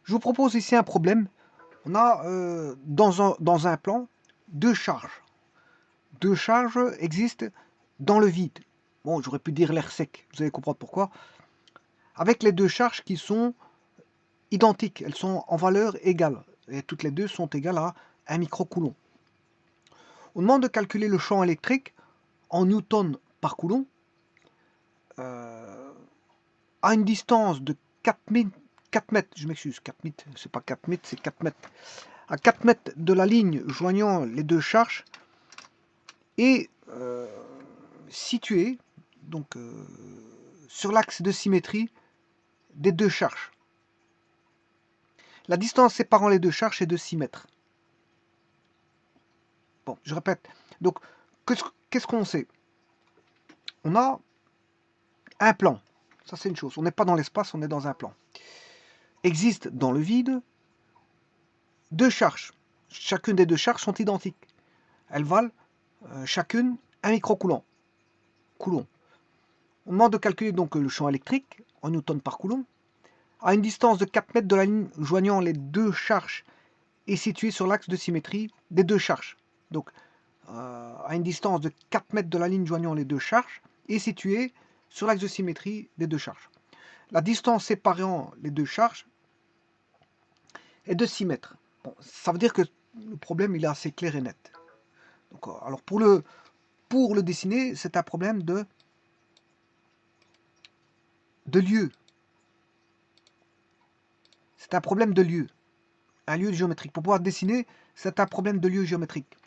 Je vous propose ici un problème. On a dans un plan deux charges. Deux charges existent dans le vide. Bon, j'aurais pu dire l'air sec, vous allez comprendre pourquoi. Avec les deux charges qui sont identiques, elles sont en valeur égale. Et toutes les deux sont égales à 1 microcoulomb. On demande de calculer le champ électrique en newton par coulomb à une distance de 4 mètres, je m'excuse, 4 mètres, c'est pas 4 mètres, c'est 4 mètres. À 4 mètres de la ligne joignant les deux charges et situé donc, sur l'axe de symétrie des deux charges. La distance séparant les deux charges est de 6 mètres. Bon, je répète. Donc, qu'est-ce qu'on sait? On a un plan. Ça, c'est une chose. On n'est pas dans l'espace, on est dans un plan. Existe dans le vide deux charges. Chacune des deux charges sont identiques. Elles valent chacune 1 microcoulomb. Coulomb. On demande de calculer donc le champ électrique en newton par coulomb à une distance de 4 mètres de la ligne joignant les deux charges et située sur l'axe de symétrie des deux charges. Donc, à une distance de 4 mètres de la ligne joignant les deux charges et située sur l'axe de symétrie des deux charges. La distance séparant les deux charges est de 6 mètres. Bon, ça veut dire que le problème il est assez clair et net. Donc, alors pour le dessiner, c'est un problème de lieu. C'est un problème de lieu. Un lieu géométrique. Pour pouvoir dessiner, c'est un problème de lieu géométrique.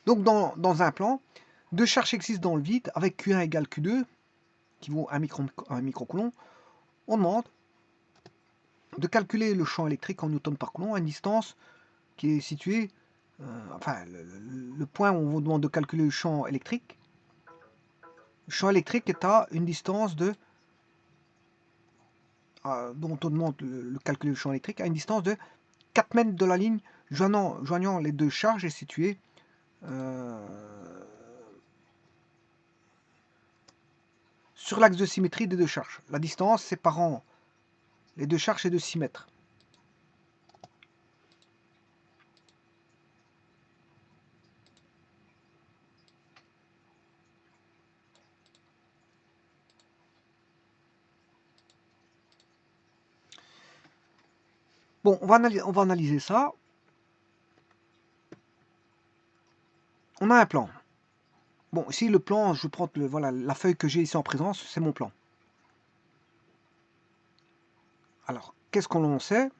Donc dans un plan, deux charges existent dans le vide avec Q1 égale Q2, qui vaut 1 microcoulomb. On demande de calculer le champ électrique en newton par coulomb à une distance qui est située, enfin le point où on vous demande de calculer le champ électrique. Le champ électrique est à une distance de, dont on demande le calculer le champ électrique à une distance de 4 mètres de la ligne joignant les deux charges et située sur l'axe de symétrie des deux charges. La distance séparant les deux charges est de 6 mètres. Bon, on va analyser ça. On a un plan. Bon, ici le plan, je prends voilà, la feuille que j'ai ici en présence, c'est mon plan. Alors, qu'est-ce qu'on sait?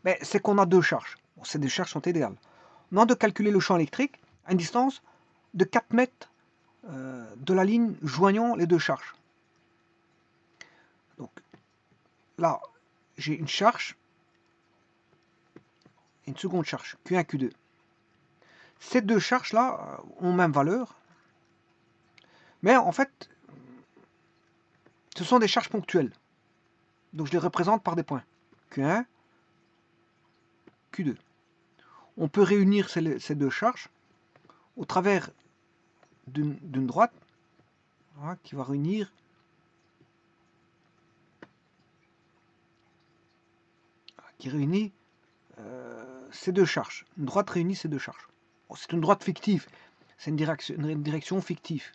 Mais c'est qu'on a deux charges. Bon, ces deux charges sont idéales. On demande de calculer le champ électrique à une distance de 4 mètres de la ligne joignant les deux charges. Donc là, j'ai une charge et une seconde charge, Q1, Q2. Ces deux charges-là ont même valeur, mais en fait, ce sont des charges ponctuelles. Donc je les représente par des points. Q1, Q2. On peut réunir ces deux charges au travers d'une droite, voilà, qui va réunir qui réunit ces deux charges. Une droite réunit ces deux charges. Bon, c'est une droite fictive, c'est une direction fictive.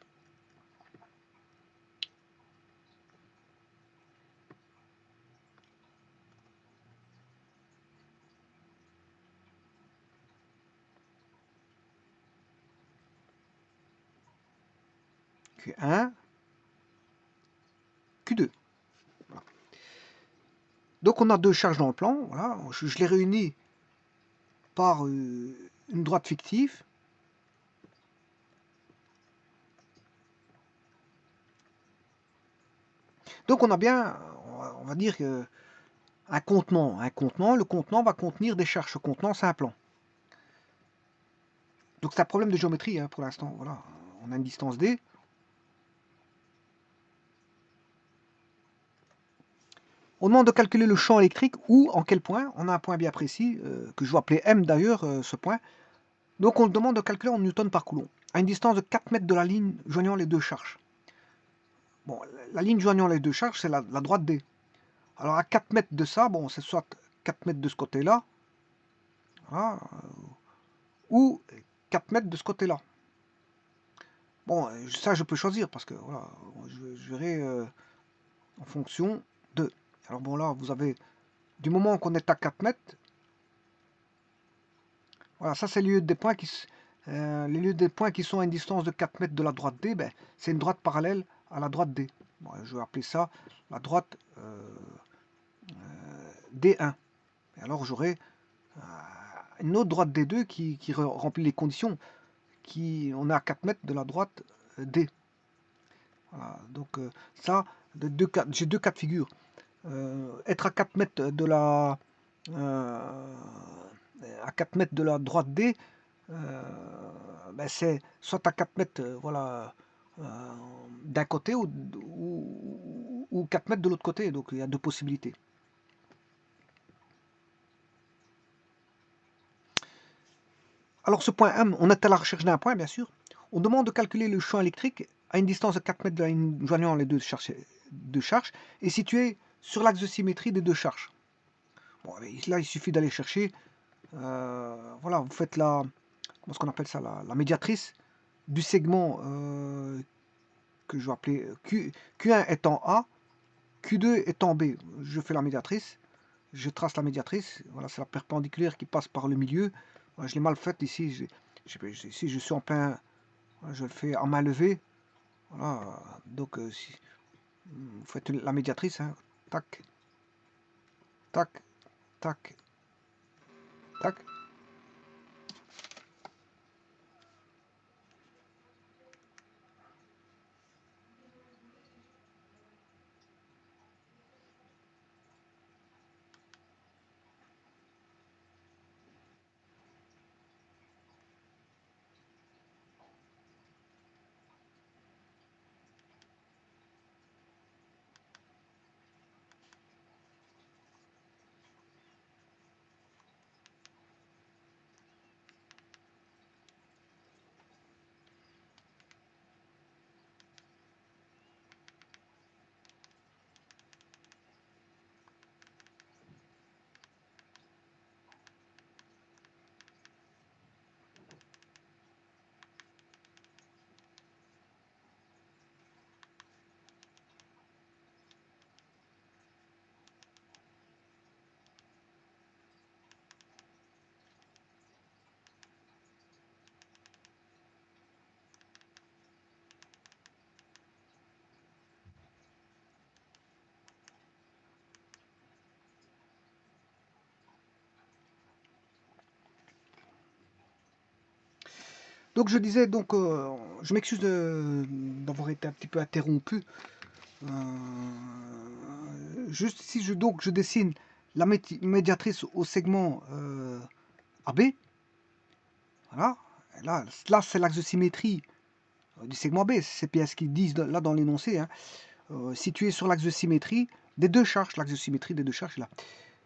Q1, Q2. Voilà. Donc on a deux charges dans le plan, voilà. Je les réunis par une droite fictive. Donc on a bien, on va dire que un contenant. Un contenant, le contenant va contenir des charges. Ce contenant, c'est un plan. Donc c'est un problème de géométrie hein, pour l'instant. Voilà, on a une distance D. On demande de calculer le champ électrique ou en quel point. On a un point bien précis, que je vais appeler M d'ailleurs, ce point. Donc on demande de calculer en newton par coulomb, à une distance de 4 mètres de la ligne joignant les deux charges. Bon, la ligne joignant les deux charges, c'est la droite D. Alors à 4 mètres de ça, bon, c'est soit 4 mètres de ce côté-là, voilà, ou 4 mètres de ce côté-là. Bon, ça je peux choisir parce que voilà, je verrai en fonction de. Alors bon là, vous avez, du moment qu'on est à 4 mètres, voilà, ça c'est les lieux des points qui sont à une distance de 4 mètres de la droite D, ben, c'est une droite parallèle à la droite D. Bon, je vais appeler ça la droite D1. Et alors j'aurai une autre droite D2 qui remplit les conditions. On est à 4 mètres de la droite D. Voilà, donc ça, j'ai deux cas de figure. Être à 4 mètres de la droite D, ben c'est soit à 4 mètres voilà, d'un côté ou 4 mètres de l'autre côté. Donc il y a deux possibilités. Alors ce point M, on est à la recherche d'un point bien sûr. On demande de calculer le champ électrique à une distance de 4 mètres de la ligne joignant les deux charges et situé sur l'axe de symétrie des deux charges. Bon, là il suffit d'aller chercher, voilà, vous faites comment est-ce qu'on appelle ça, la médiatrice du segment que je vais appeler Q1 étant A, Q2 étant B. Je fais la médiatrice, je trace la médiatrice, voilà, c'est la perpendiculaire qui passe par le milieu. Voilà, je l'ai mal faite ici, ici je suis en plein, je le fais en main levée. Voilà, donc si vous faites la médiatrice, hein, tac, tac, tac, tac. Donc je disais, donc je m'excuse d'avoir été un petit peu interrompu. Juste ici, je dessine la médiatrice au segment AB. Voilà. Et là c'est l'axe de symétrie du segment B. C'est bien ce qu'ils disent là dans l'énoncé. Hein. Situé sur l'axe de symétrie des deux charges. L'axe de symétrie des deux charges là.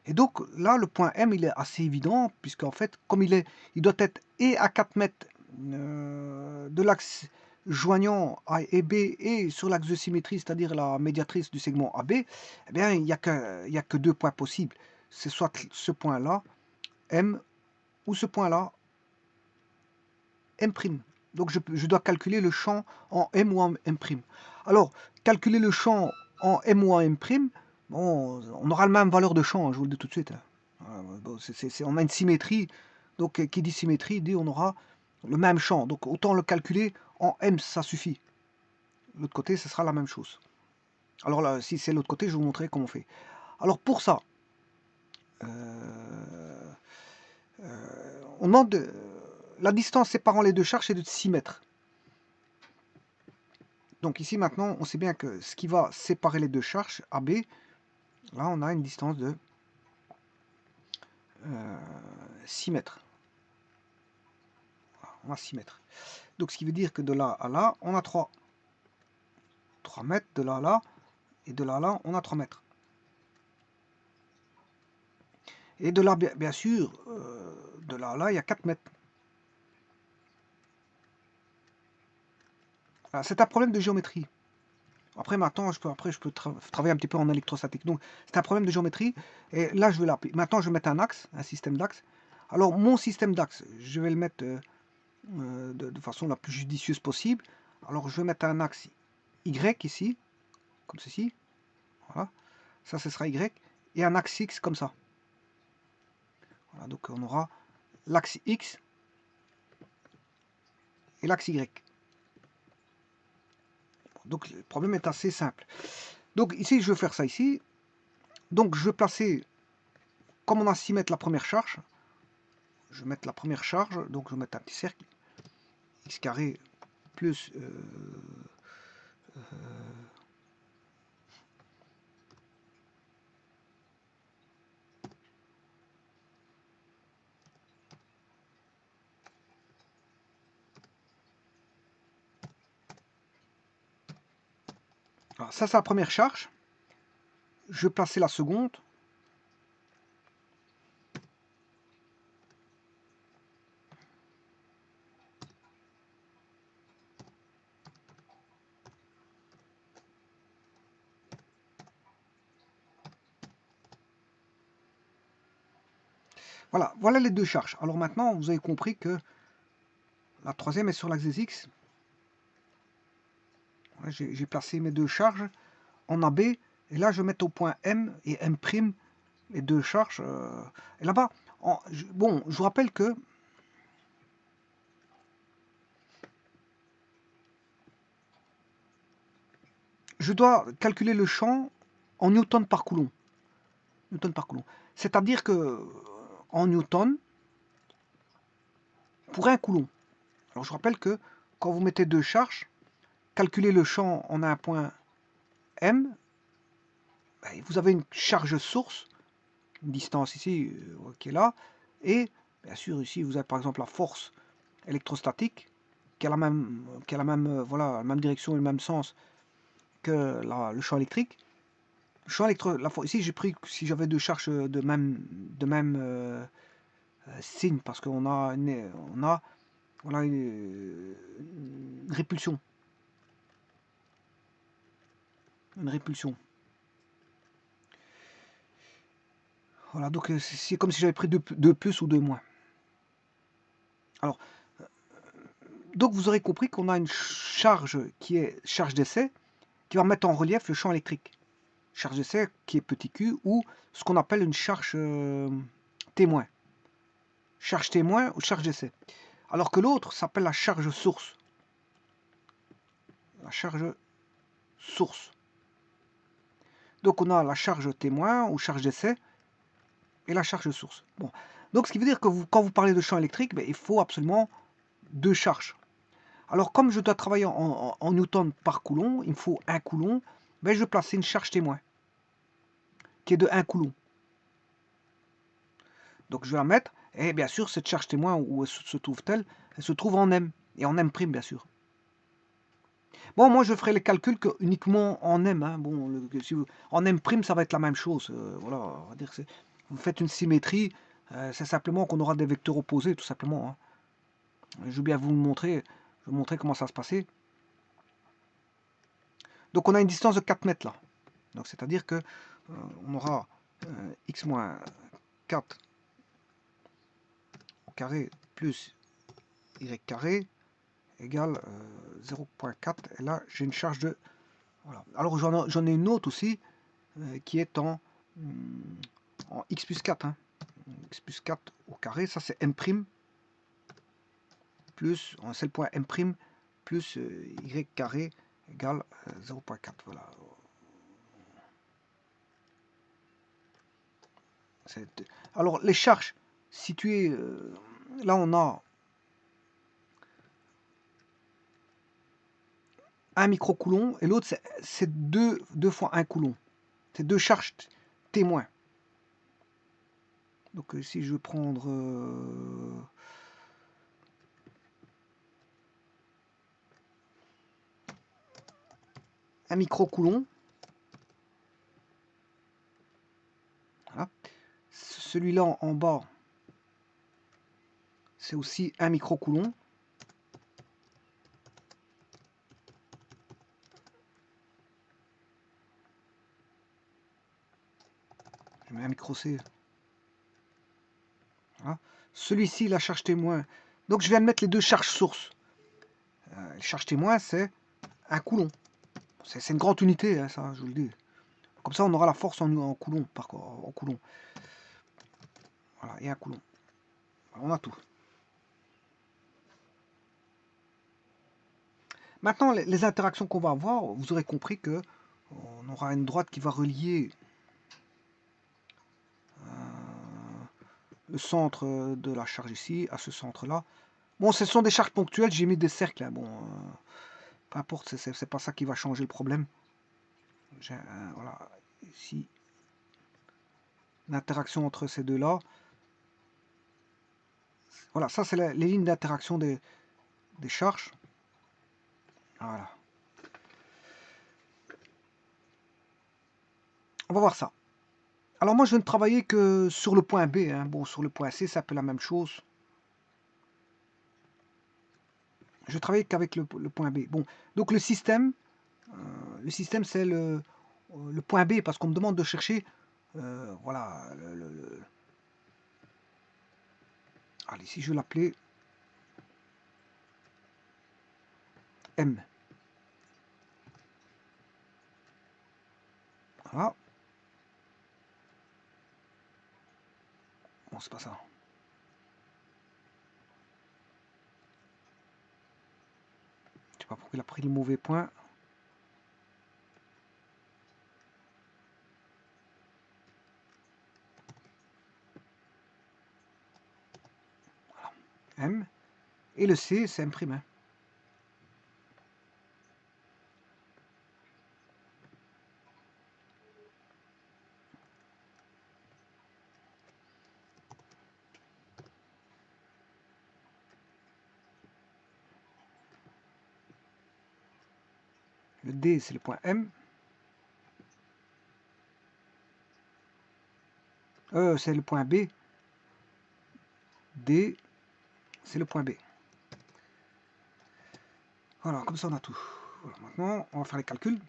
Et donc là, le point M, il est assez évident, puisqu'en fait, comme il doit être et à 4 mètres de l'axe joignant A et B et sur l'axe de symétrie, c'est-à-dire la médiatrice du segment AB, eh bien, il n'y a que deux points possibles. C'est soit ce point-là, M, ou ce point-là, M'. Donc je dois calculer le champ en M ou en M'. Alors, calculer le champ en M ou en M', bon, on aura la même valeur de champ, hein, je vous le dis tout de suite. Hein. Bon, on a une symétrie, donc qui dit symétrie dit on aura le même champ. Donc autant le calculer en M, ça suffit. L'autre côté, ce sera la même chose. Alors là, si c'est l'autre côté, je vais vous montrer comment on fait. Alors pour ça, on demande la distance séparant les deux charges est de 6 mètres. Donc ici maintenant, on sait bien que ce qui va séparer les deux charges, AB, là on a une distance de 6 mètres. Voilà, on a 6 mètres. Donc ce qui veut dire que de là à là, on a 3 mètres, de là à là, et de là à là, on a 3 mètres. Et de là, bien sûr, de là à là, il y a 4 mètres. C'est un problème de géométrie. Après, maintenant, je peux travailler un petit peu en électrostatique. Donc, c'est un problème de géométrie. Et là, je vais l'appeler. Maintenant, je vais mettre un axe, un système d'axe. Alors, mon système d'axe, je vais le mettre de façon la plus judicieuse possible. Alors, je vais mettre un axe Y ici, comme ceci. Voilà. Ça, ce sera Y. Et un axe X comme ça. Voilà, donc, on aura l'axe X et l'axe Y. Donc, le problème est assez simple. Donc, ici, je vais faire ça ici. Donc, je vais placer, comme on a 6 mètres la première charge, je vais mettre la première charge, donc je vais mettre un petit cercle, x carré plus alors ça c'est la première charge. Je vais placer la seconde. Voilà les deux charges. Alors maintenant, vous avez compris que la troisième est sur l'axe des X. J'ai placé mes deux charges en AB. Et là, je vais mettre au point M et M', les deux charges. Et là-bas, bon, je vous rappelle que je dois calculer le champ en newton par coulomb. C'est-à-dire que en newton, pour un coulomb. Alors je vous rappelle que quand vous mettez deux charges, calculez le champ en un point M, vous avez une charge source, une distance ici qui est là, et bien sûr ici vous avez par exemple la force électrostatique qui a la même, voilà, la même direction et le même sens que le champ électrique. Le champ ici j'ai pris si j'avais deux charges de même signe parce qu'on a voilà, une répulsion. Une répulsion. Voilà, donc c'est comme si j'avais pris deux plus ou deux moins. Alors, donc vous aurez compris qu'on a une charge qui est charge d'essai, qui va mettre en relief le champ électrique. Charge d'essai qui est petit q, ou ce qu'on appelle une charge témoin. Charge témoin ou charge d'essai. Alors que l'autre s'appelle la charge source. La charge source. Donc on a la charge témoin ou charge d'essai et la charge source. Bon. Donc ce qui veut dire que quand vous parlez de champ électrique, il faut absolument deux charges. Alors comme je dois travailler en newton par coulomb, il me faut 1 coulomb, je vais placer une charge témoin qui est de 1 coulomb. Donc je vais la mettre, et bien sûr cette charge témoin, où se trouve-t-elle? Elle se trouve en M, et en M', bien sûr. Bon, moi je ferai les calculs uniquement en M. Hein. Bon, en M', ça va être la même chose. Voilà, on va dire que vous faites une symétrie, c'est simplement qu'on aura des vecteurs opposés, tout simplement. Hein. Je vais bien vous montrer, je vais vous montrer comment ça se passait. Donc on a une distance de 4 mètres là. Donc c'est-à-dire que on aura x moins 4 au carré plus y carré égale 0,4. Et là j'ai une charge de... Voilà. Alors j'en ai une autre aussi qui est en x plus 4. Hein. X plus 4 au carré, ça c'est m' plus, c'est le point m' plus y carré égale 0,4. Voilà. Alors les charges situées, là on a 1 microcoulomb et l'autre c'est 2 fois 1 coulomb. C'est deux charges témoins. Donc ici, je vais prendre un microcoulomb. Voilà. Celui-là en bas, c'est aussi un microcoulomb. Je mets un micro C. Voilà. Celui-ci, la charge témoin. Donc je viens de mettre les deux charges sources. La charge témoin, c'est un coulomb. C'est une grande unité, hein, ça, je vous le dis. Comme ça, on aura la force en coulomb, en coulomb. Voilà, et un coulomb. On a tout. Maintenant, les interactions qu'on va avoir, vous aurez compris que on aura une droite qui va relier le centre de la charge ici à ce centre-là. Bon, ce sont des charges ponctuelles, j'ai mis des cercles. Hein. Bon, peu importe, c'est pas ça qui va changer le problème. Voilà, ici, l'interaction entre ces deux-là. Voilà, ça c'est les lignes d'interaction des charges. Voilà. On va voir ça. Alors moi je ne travailler que sur le point B. Hein. Bon, sur le point C, c'est un peu la même chose. Je travaille qu'avec le point B. Bon, donc le système c'est le point B parce qu'on me demande de chercher, voilà, allez, si je vais l'appeler M. Voilà. Bon, c'est pas ça. Je sais pas pourquoi il a pris le mauvais point. Voilà. M. Et le C, c'est M'. Hein. Le D, c'est le point M. E, c'est le point B. D, c'est le point B. Voilà, comme ça on a tout. Voilà, maintenant, on va faire les calculs.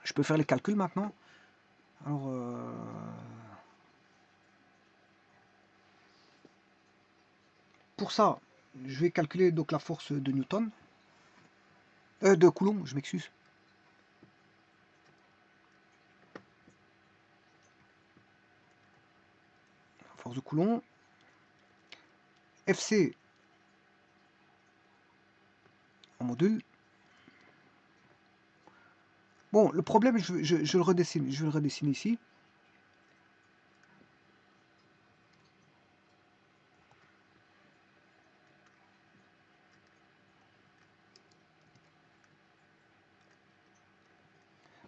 Je peux faire les calculs maintenant. Alors, pour ça, je vais calculer donc la force de Newton. De Coulomb, je m'excuse. Force de Coulomb. FC en module. Bon, le problème, je le redessine. Je vais le redessiner ici.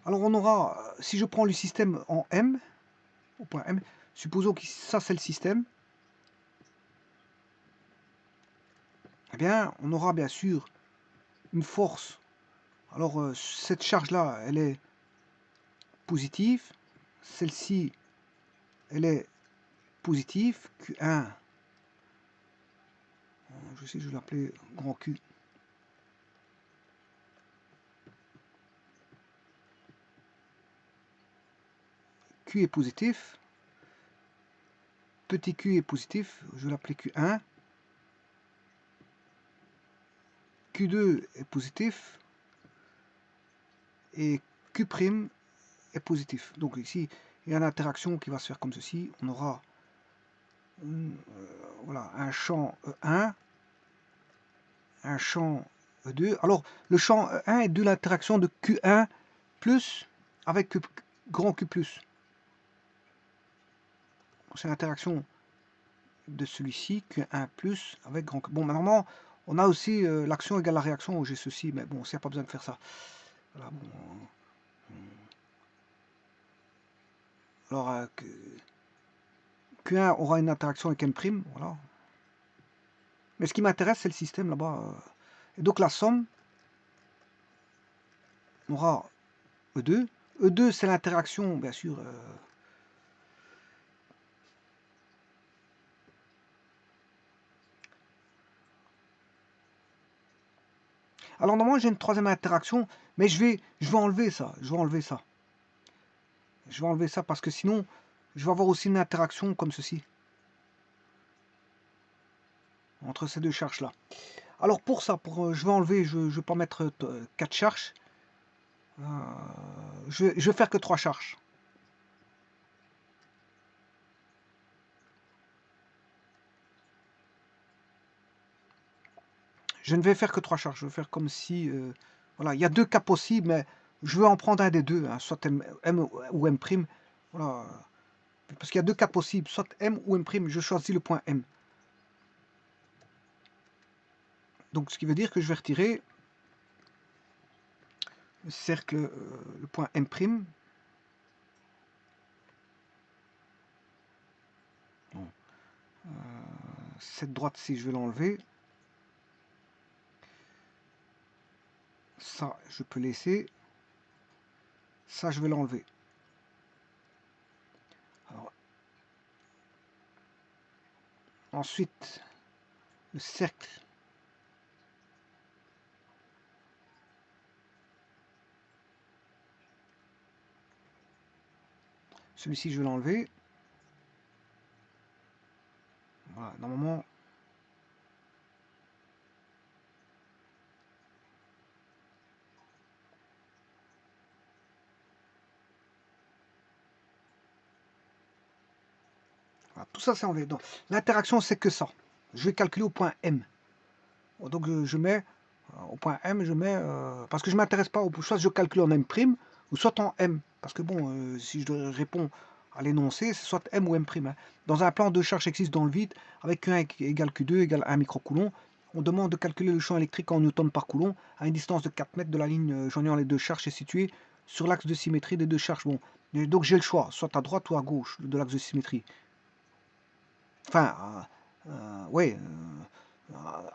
Alors on aura, si je prends le système en M, au point M, supposons que ça c'est le système, eh bien on aura bien sûr une force. Alors cette charge-là, elle est positive, celle-ci, elle est positive, Q1, je sais, je vais l'appeler grand Q. Q est positif, petit q est positif, je vais l'appeler Q1, Q2 est positif, et Q' est positif. Donc ici, il y a une interaction qui va se faire comme ceci. On aura voilà, un champ E1, un champ E2. Alors, le champ E1 est de l'interaction de Q1 plus avec grand Q plus. C'est l'interaction de celui-ci, Q1 plus avec grand Q. Bon, normalement, on a aussi l'action égale la réaction, j'ai ceci, mais bon, il n'y a pas besoin de faire ça. Voilà, bon. Alors, Q1 aura une interaction avec M', voilà. Mais ce qui m'intéresse, c'est le système là-bas. Et donc la somme, on aura E2. E2, c'est l'interaction, bien sûr. Alors normalement, j'ai une troisième interaction, mais je vais enlever ça. Je vais enlever ça. Je vais enlever ça parce que sinon, je vais avoir aussi une interaction comme ceci. Entre ces deux charges-là. Alors pour ça, je vais enlever, je ne vais pas mettre 4 charges. Je vais faire que 3 charges. Je ne vais faire que 3 charges. Je vais faire comme si... voilà, il y a 2 cas possibles, mais je vais en prendre un des deux, hein, soit M ou M'. Voilà. Parce qu'il y a 2 cas possibles, soit M ou M'. Je choisis le point M. Donc ce qui veut dire que je vais retirer le cercle, le point M'. Bon. Cette droite-ci, je vais l'enlever. Ça, je peux laisser. Ça, je vais l'enlever. Ensuite, le cercle. Celui-ci, je vais l'enlever. Voilà, normalement... Voilà, tout ça, c'est enlevé. Donc, l'interaction, c'est que ça. Je vais calculer au point M. Donc, je mets... au point M, je mets... parce que je ne m'intéresse pas au... Soit je calcule en M', ou soit en M. Parce que bon, si je réponds à l'énoncé, c'est soit M ou M'. Hein. Dans un plan, deux charges existent dans le vide, avec Q1 égale Q2 égale 1 microcoulomb. On demande de calculer le champ électrique en newton par coulomb à une distance de 4 mètres de la ligne joignant les deux charges et située sur l'axe de symétrie des deux charges. Bon, donc j'ai le choix, soit à droite ou à gauche de l'axe de symétrie. Enfin, ouais,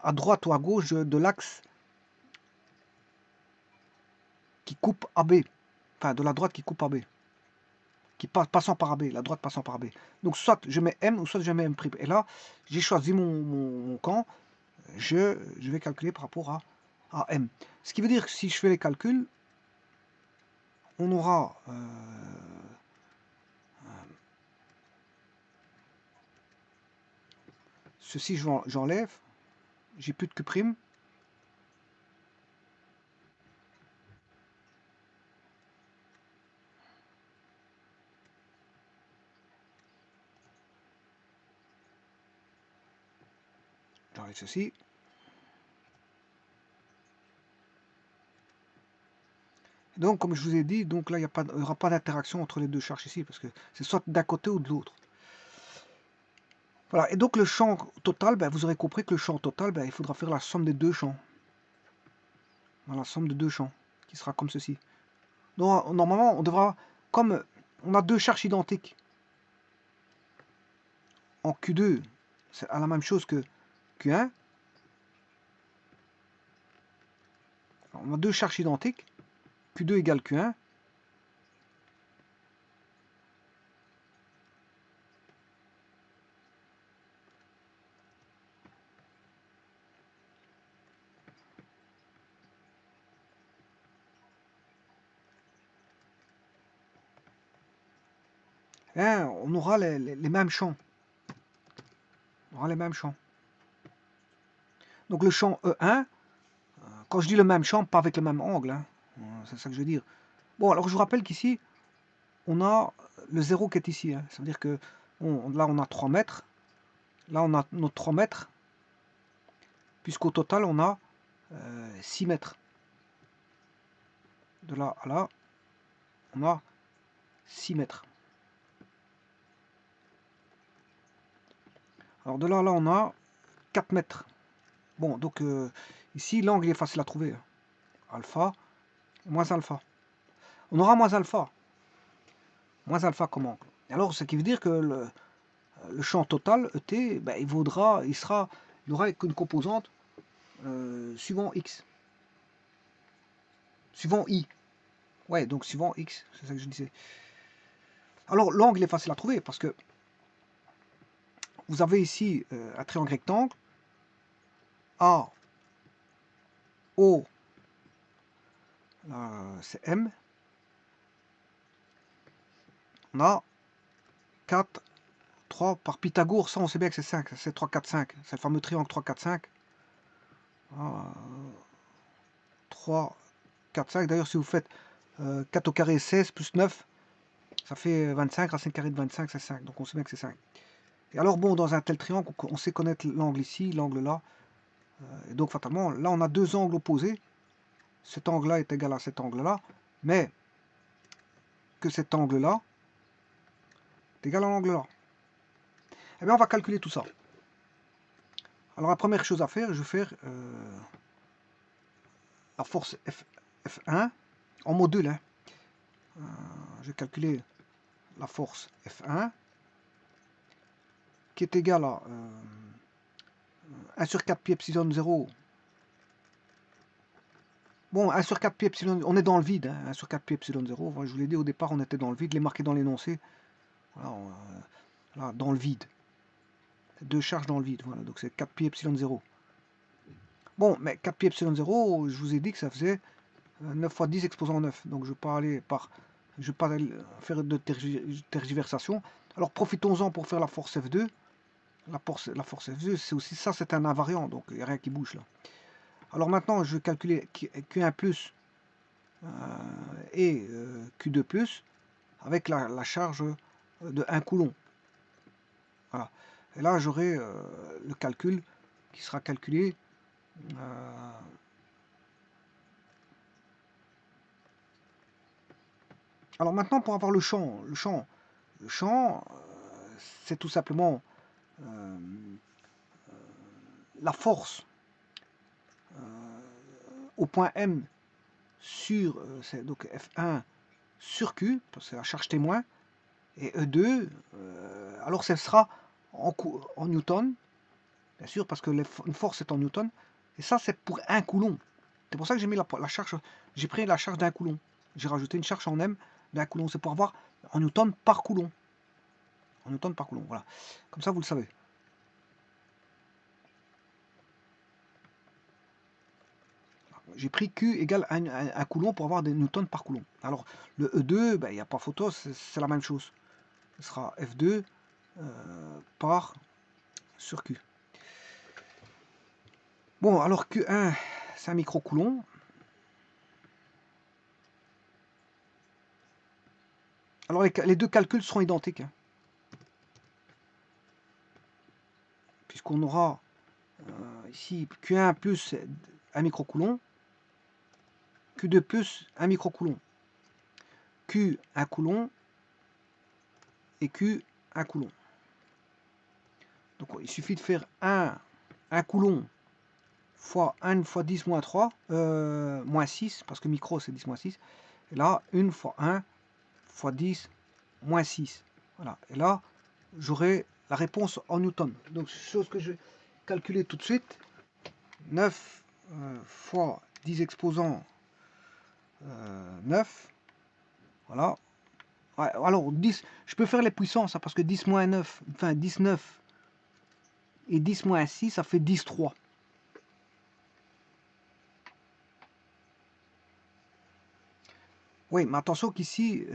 à droite ou à gauche de l'axe qui coupe AB. Enfin, de la droite qui coupe AB. Qui passant par AB, la droite passant par AB. Donc soit je mets M ou soit je mets M'. Et là, j'ai choisi mon camp. Je vais calculer par rapport à M. Ce qui veut dire que si je fais les calculs, on aura ceci, j'enlève. J'ai plus de Q'. J'enlève ceci. Donc, comme je vous ai dit, donc là, il n'y aura pas d'interaction entre les deux charges ici, parce que c'est soit d'un côté ou de l'autre. Voilà, et donc le champ total, ben, vous aurez compris que le champ total, ben, il faudra faire la somme des deux champs. Voilà, la somme de deux champs, qui sera comme ceci. Donc, normalement, on devra, comme on a deux charges identiques, en Q2, c'est la même chose que Q1. On a deux charges identiques, Q2 égale Q1. Hein, on aura les mêmes champs. On aura les mêmes champs. Donc le champ E1, quand je dis le même champ, pas avec le même angle, hein, c'est ça que je veux dire. Bon, alors je vous rappelle qu'ici, on a le 0 qui est ici. Hein. Ça veut dire que là, on a 3 mètres. Là, on a notre 3 mètres. Puisqu'au total, on a 6 mètres. De là à là, on a 6 mètres. Alors de là à là, on a 4 mètres. Bon, donc ici, l'angle est facile à trouver. Alpha, moins alpha. On aura moins alpha. Moins alpha comme angle. Alors, ce qui veut dire que le champ total, ET, ben, il n'aura qu'une composante suivant X. Suivant I. Ouais, donc suivant X, c'est ça que je disais. Alors, l'angle est facile à trouver parce que vous avez ici un triangle rectangle. A, O, c'est M. On a 4, 3 par Pythagore, ça on sait bien que c'est 5, c'est 3, 4, 5. C'est le fameux triangle 3, 4, 5. 3, 4, 5. D'ailleurs, si vous faites 4 au carré 16 plus 9, ça fait 25, racine carrée de 25, c'est 5. Donc on sait bien que c'est 5. Et alors bon, dans un tel triangle, on sait connaître l'angle ici, l'angle là. Et donc fatalement, là on a deux angles opposés. Cet angle-là est égal à cet angle-là. Mais que cet angle-là est égal à l'angle-là. Eh bien on va calculer tout ça. Alors la première chose à faire, je vais faire la force F1 en module. Hein. Je vais calculer la force F1 qui est égale à 1 sur 4 pi epsilon 0. Bon, 1 sur 4 pi epsilon, on est dans le vide, hein, 1 sur 4 pi epsilon 0. Je vous l'ai dit au départ, on était dans le vide, les marqué dans l'énoncé. Voilà, là, dans le vide. Deux charges dans le vide, voilà, donc c'est 4 pi epsilon 0. Bon, mais 4 pi epsilon 0, je vous ai dit que ça faisait 9 fois 10 exposant 9. Donc je ne vais pas faire de tergiversation. Alors profitons-en pour faire la force F2. La force F2, c'est aussi ça, c'est un invariant, donc il n'y a rien qui bouge là. Alors maintenant, je vais calculer Q1 plus et Q2 plus avec la charge de 1 coulomb. Voilà. Et là, j'aurai le calcul qui sera calculé. Alors maintenant, pour avoir le champ, c'est tout simplement la force au point M sur, c'est donc F1 sur Q, parce que c'est la charge témoin, et E2, alors ce sera en newton, bien sûr, parce que une force est en newton, et ça c'est pour 1 coulomb. C'est pour ça que j'ai mis la charge, j'ai pris la charge d'1 coulomb. J'ai rajouté une charge en M d'1 coulomb, c'est pour avoir en newton par coulomb. En newton par coulomb, voilà. Comme ça vous le savez. J'ai pris Q égale 1 coulomb pour avoir des newtons par coulomb. Alors le E2, ben, il n'y a pas photo, c'est la même chose. Ce sera F2 par sur Q. Bon, alors Q1, c'est un microcoulomb. Alors les deux calculs seront identiques. Hein. Puisqu'on aura ici Q1 plus 1 microcoulomb, Q2 plus 1 microcoulomb, Q 1 coulomb et Q 1 coulomb. Donc il suffit de faire 1 coulomb fois 1 fois 10 moins 3, moins 6, parce que micro c'est 10 moins 6. Et là, 1 fois 1 fois 10 moins 6. Voilà. Et là, j'aurai la réponse en newton. Donc, chose que je vais calculer tout de suite. 9 fois 10 exposant 9. Voilà. Ouais, alors, 10, je peux faire les puissances, hein, parce que 10 moins 9, enfin 19 et 10 moins 6, ça fait 10, 3. Oui, mais attention qu'ici,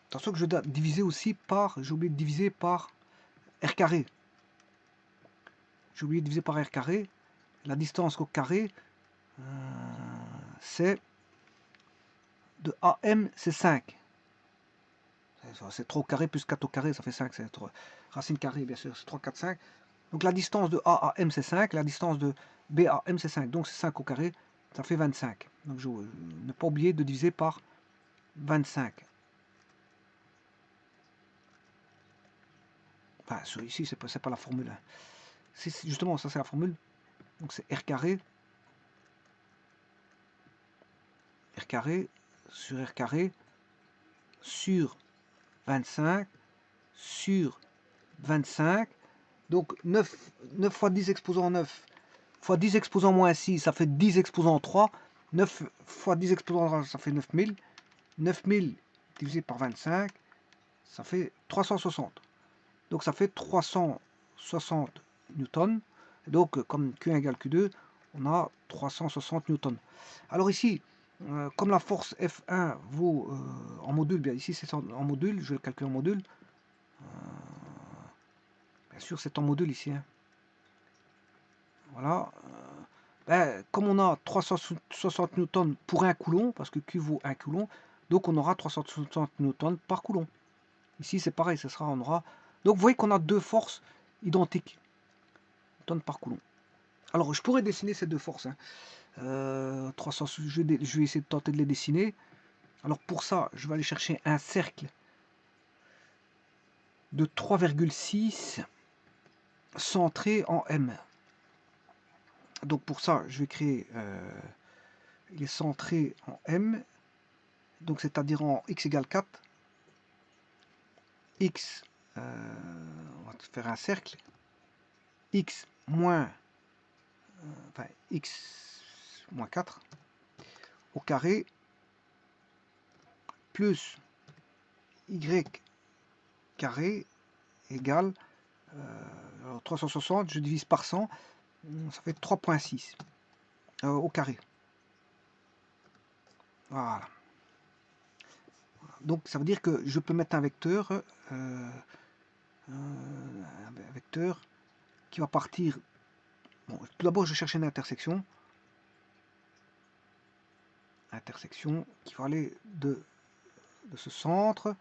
attention que je dois diviser aussi par, j'ai oublié de diviser par R carré. J'ai oublié de diviser par R carré. La distance au carré, c'est de AM, c'est 5. C'est 3 au carré plus 4 au carré, ça fait 5. C'est racine carrée, bien sûr, c'est 3, 4, 5. Donc la distance de A à M, c'est 5. La distance de B à M, c'est 5. Donc c'est 5 au carré, ça fait 25. Donc je ne pas oublier de diviser par 25. Enfin, ici, c'est pas la formule. Justement, ça c'est la formule. Donc c'est R carré. R carré, sur R carré sur 25 sur 25. Donc 9 fois 10 exposant 9 fois 10 exposant moins 6, ça fait 10 exposant 3. 9 fois 10 exposant 3, ça fait 9000. 9000 divisé par 25, ça fait 360. Donc ça fait 360 newtons. Et donc comme Q1 égale Q2, on a 360 newtons. Alors ici, comme la force F1 vaut en module, bien ici c'est en module, je vais le calculer en module. Bien sûr c'est en module ici. Hein. Voilà. Comme on a 360 newtons pour 1 coulomb, parce que Q vaut 1 coulomb, donc on aura 360 newtons par coulomb. Ici c'est pareil, on aura. Donc vous voyez qu'on a deux forces identiques, newtons par coulomb. Alors je pourrais dessiner ces deux forces. Hein. 300, je vais essayer de tenter de les dessiner. Alors pour ça, je vais aller chercher un cercle de 3,6 centré en M. Donc pour ça, je vais créer il est centré en M, donc c'est-à-dire en x égale 4. X, on va faire un cercle, x moins, enfin x moins 4 au carré plus y carré égale 360, je divise par 100, ça fait 3,6 au carré. Voilà. Donc ça veut dire que je peux mettre un vecteur qui va partir. Bon, tout d'abord, je vais chercher une intersection. Intersection qui va aller de ce centre.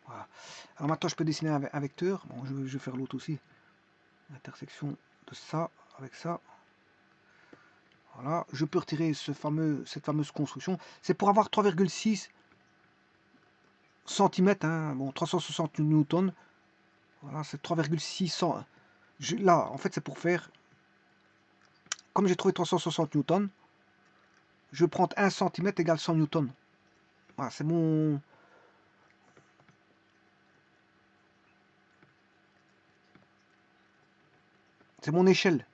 Voilà. Alors maintenant, je peux dessiner un vecteur. Bon, je vais faire l'autre aussi. Intersection de ça avec ça. Voilà. Je peux retirer cette fameuse construction. C'est pour avoir 3,6 cm. Hein. Bon, 360 newtons. Voilà, c'est 3,600. Là, en fait, c'est pour faire. Comme j'ai trouvé 360 newtons, je vais prendre 1 cm égale 100 newtons. Voilà, c'est mon. C'est mon échelle.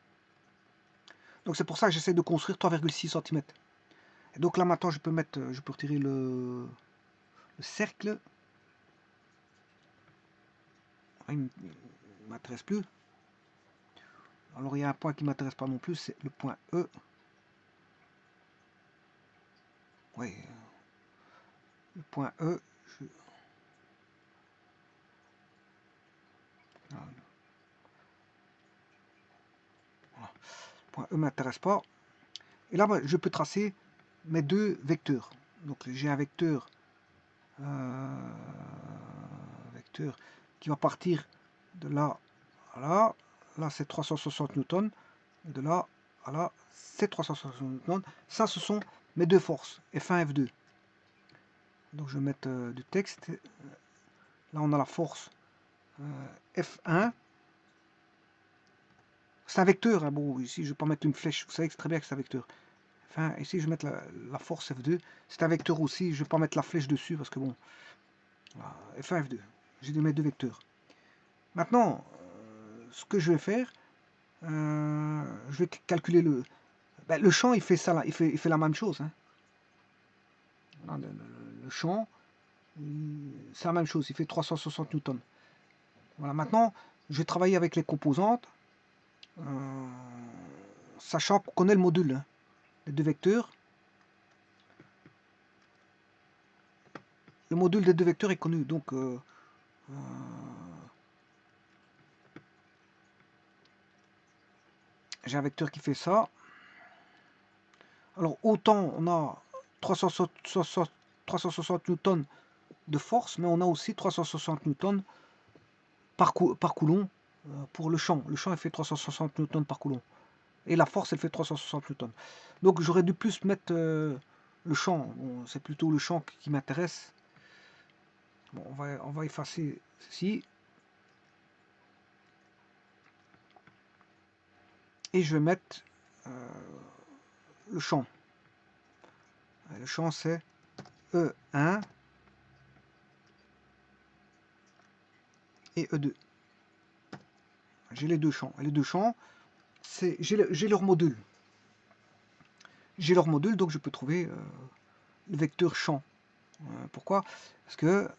Donc c'est pour ça que j'essaie de construire 3,6 cm. Et donc là maintenant je peux retirer le cercle. Il ne m'intéresse plus. Alors il y a un point qui ne m'intéresse pas non plus, c'est le point E. Oui. Le point E. Voilà. Le point E ne m'intéresse pas. Et là je peux tracer mes deux vecteurs. Donc j'ai un vecteur qui va partir de là à là. Là c'est 360 newtons. Et de là à là c'est 360 newtons. Ça ce sont mes deux forces, F1 F2. Donc je vais mettre du texte. Là on a la force F1. C'est un vecteur. Hein. Bon, ici je ne vais pas mettre une flèche. Vous savez que c'est très bien que c'est un vecteur. Enfin, ici je vais mettre la force F2. C'est un vecteur aussi. Je ne vais pas mettre la flèche dessus parce que bon. Voilà, F1, F2. J'ai de mettre deux vecteurs. Maintenant, ce que je vais faire, je vais calculer le champ. Il fait ça là. Il fait la même chose. Hein. Le champ, c'est la même chose. Il fait 360 newtons. Voilà. Maintenant, je vais travailler avec les composantes. Sachant qu'on connaît le module, hein, les deux vecteurs. Le module des deux vecteurs est connu, donc j'ai un vecteur qui fait ça. Alors autant on a 360 newtons de force, mais on a aussi 360 newtons par coulomb pour le champ. Le champ il fait 360 newtons par coulomb. Et la force elle fait 360 newtons. Donc j'aurais dû plus mettre le champ. Bon, c'est plutôt le champ qui m'intéresse. Bon, on va effacer ceci. Et je vais mettre le champ. Le champ, c'est E1 et E2. J'ai les deux champs. Et les deux champs, j'ai leur module. J'ai leur module, donc je peux trouver le vecteur champ. Pourquoi? Parce que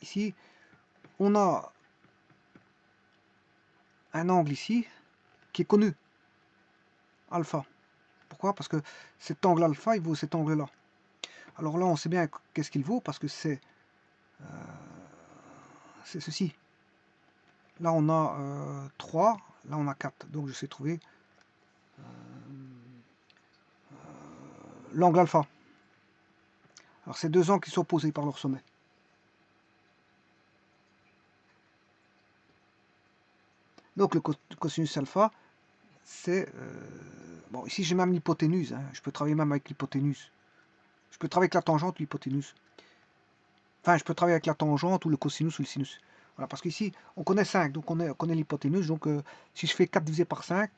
ici, on a un angle ici qui est connu, alpha. Pourquoi? Parce que cet angle alpha, il vaut cet angle-là. Alors là, on sait bien qu'est-ce qu'il vaut, parce que c'est ceci. Là, on a 3, là, on a 4. Donc, je sais trouver l'angle alpha. Alors, c'est deux angles qui sont opposés par leur sommet. Donc, le cosinus alpha, c'est... bon, ici, j'ai même l'hypoténuse. Hein. Je peux travailler même avec l'hypoténuse. Je peux travailler avec la tangente ou l'hypoténuse. Enfin, je peux travailler avec la tangente ou le cosinus ou le sinus. Voilà, parce qu'ici, on connaît 5, donc on connaît l'hypoténuse. Donc, si je fais 4 divisé par 5,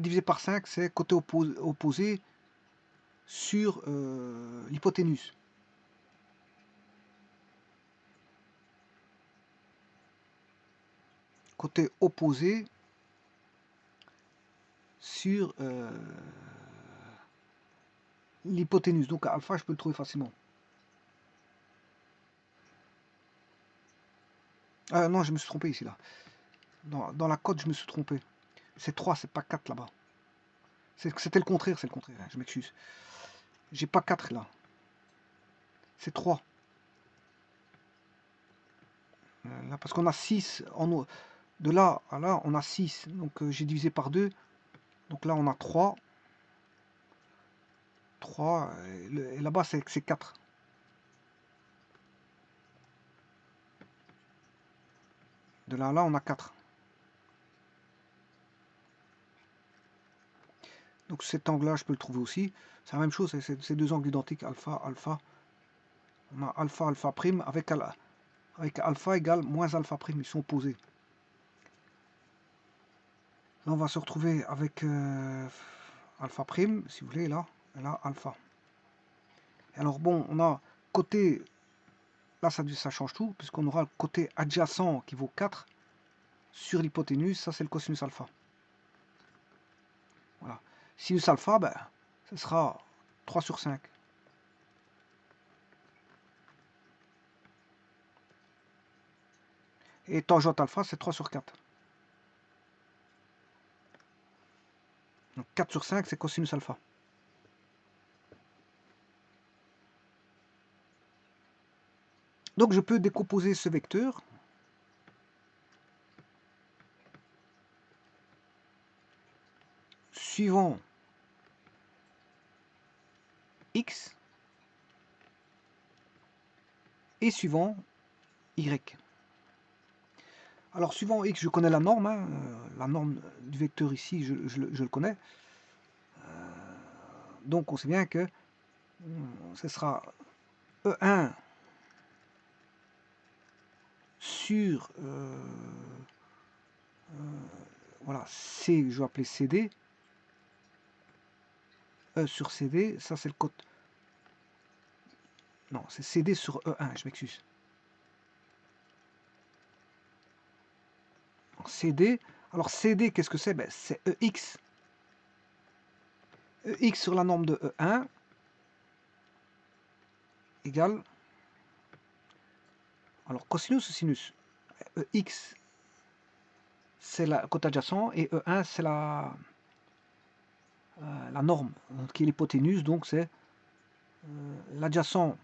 divisé par 5, c'est côté opposé sur l'hypoténuse. Côté opposé sur l'hypoténuse. Donc alpha, je peux le trouver facilement. Non, je me suis trompé ici, là. Dans la cote, je me suis trompé. C'est 3, c'est pas 4 là-bas. C'était le contraire, c'est le contraire. Je m'excuse. J'ai pas 4 là. C'est 3. Là, parce qu'on a 6 en haut. De là à là, on a 6. Donc j'ai divisé par 2. Donc là, on a 3. 3. Et là-bas, c'est 4. De là à là, on a 4. Donc cet angle-là, je peux le trouver aussi. C'est la même chose, c'est deux angles identiques, alpha, alpha. On a alpha, alpha prime avec alpha égale moins alpha prime, ils sont opposés. Là, on va se retrouver avec alpha prime, si vous voulez, là, et là, alpha. Et alors bon, on a côté, là ça change tout, puisqu'on aura le côté adjacent qui vaut 4 sur l'hypoténuse, ça c'est le cosinus alpha. Voilà. Sinus alpha, ben, ce sera 3 sur 5. Et tangente alpha, c'est 3 sur 4. Donc 4 sur 5, c'est cosinus alpha. Donc je peux décomposer ce vecteur suivant x et suivant y. Alors suivant x, je connais la norme, hein, la norme du vecteur ici, je le connais. Donc on sait bien que ce sera E1 sur voilà, C, je vais appeler CD. E sur CD, ça c'est le code. Non, c'est CD sur E1, je m'excuse. CD, alors CD, qu'est-ce que c'est? Ben, c'est EX. EX sur la norme de E1 égale, alors cosinus ou sinus? EX, c'est la côte adjacent, et E1, c'est la norme, qui est l'hypoténuse, donc c'est l'adjacent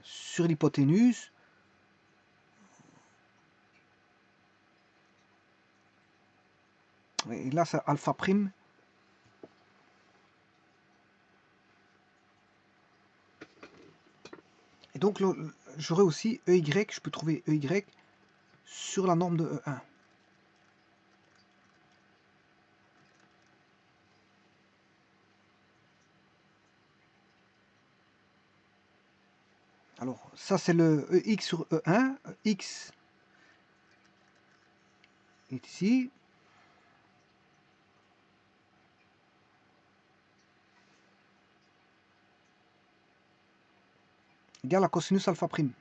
sur l'hypoténuse et là c'est alpha prime Donc j'aurai aussi EY, je peux trouver EY sur la norme de E1. Alors, ça c'est le EX sur E1. X est ici. Égale à cosinus alpha prime.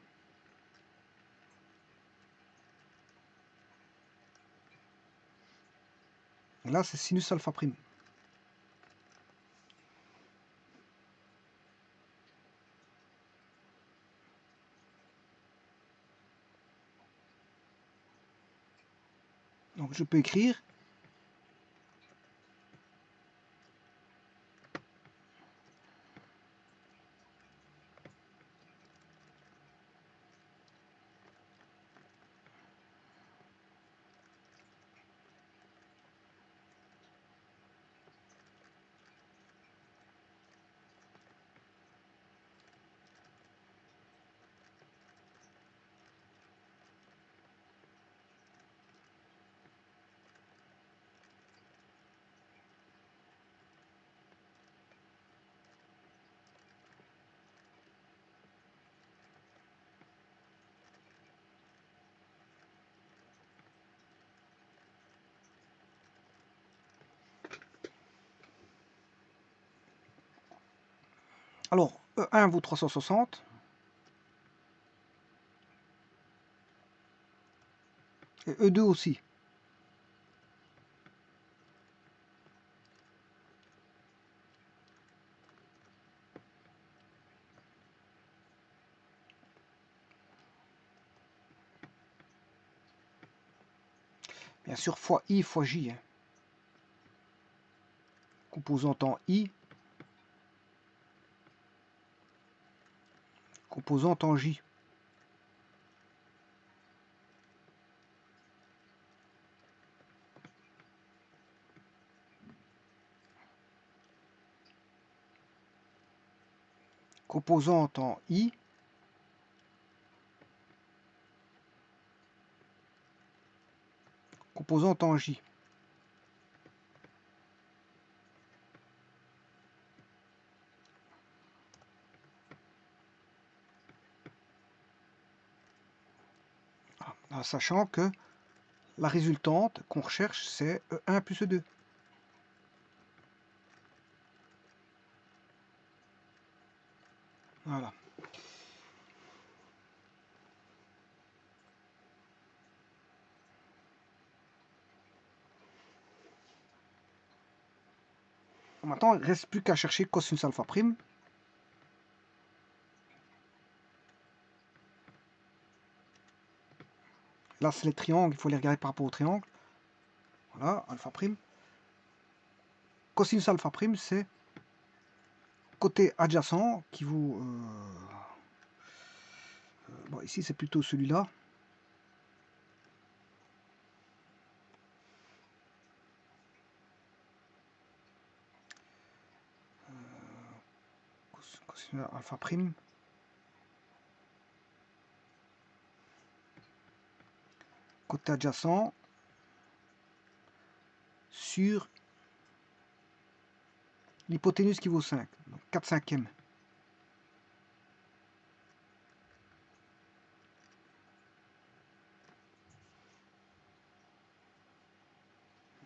Et là, c'est sinus alpha prime. Donc, je peux écrire alors E1 vaut 360 et E2 aussi. Bien sûr, fois I fois J. Hein. Composante en I, composante en J. Composante en I, composante en J. En sachant que la résultante qu'on recherche, c'est E1 plus E2. Voilà. Maintenant, il ne reste plus qu'à chercher cosinus alpha prime. Là, c'est les triangles, il faut les regarder par rapport au triangle. Voilà, alpha prime. Cosinus alpha prime, c'est côté adjacent qui vaut... bon, ici, c'est plutôt celui-là. Cosinus alpha prime. Côté adjacent sur l'hypoténuse qui vaut 5. Donc 4 cinquièmes.